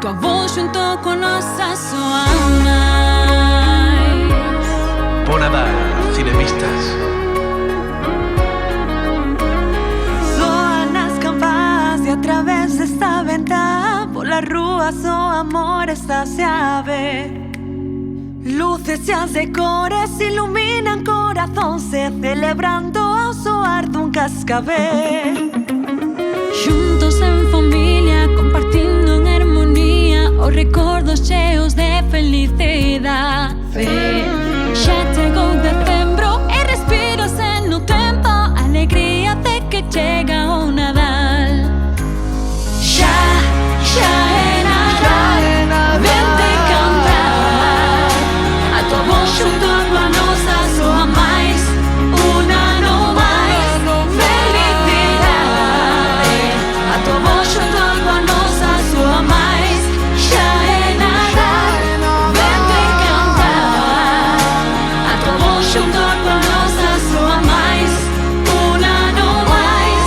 tua voz junto con nossa sua mais. Bon Nadal, cinemistas. Soan as campás e a través desta ventana por las ruas o amor estáse a ver. Luces e as de cores iluminan corazóns celebrando ao soar dun cascabel. Juntos en familia, compartindo en armonía os recordos cheos de felicidade. Xa chegou decembro e respírase no tempo a alegría de que chega o Nadal. Xa é Nadal, vente cantar a tua voz junto coa nosa soa máis. Un ano máis, felicidade. A tua voz junto coa nosa soa máis. Xa é Nadal, vente cantar a tua voz junto coa nosa soa máis. Un ano máis,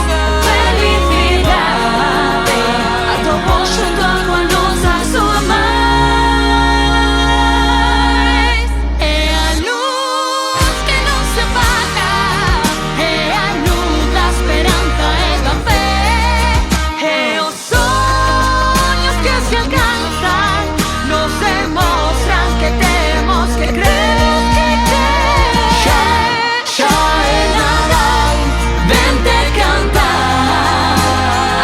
felicidade. A tua voz junto coa nosa soa máis. É a luz que non se apaga, é a luz da esperanza e da fe, é os sonhos que se alcanzan, nos demostran que temos que crer, Xa é Nadal, vente cantar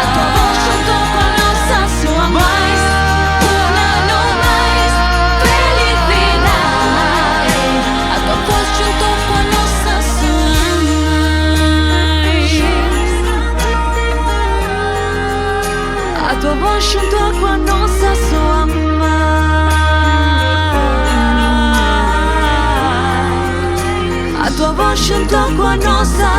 a tua voz junto coa nosa soa máis. Un ano máis, felicidade. A tua voz junto coa nosa soa máis. A tua voz junto coa nosa soa máis. A tua voz junto coa nosa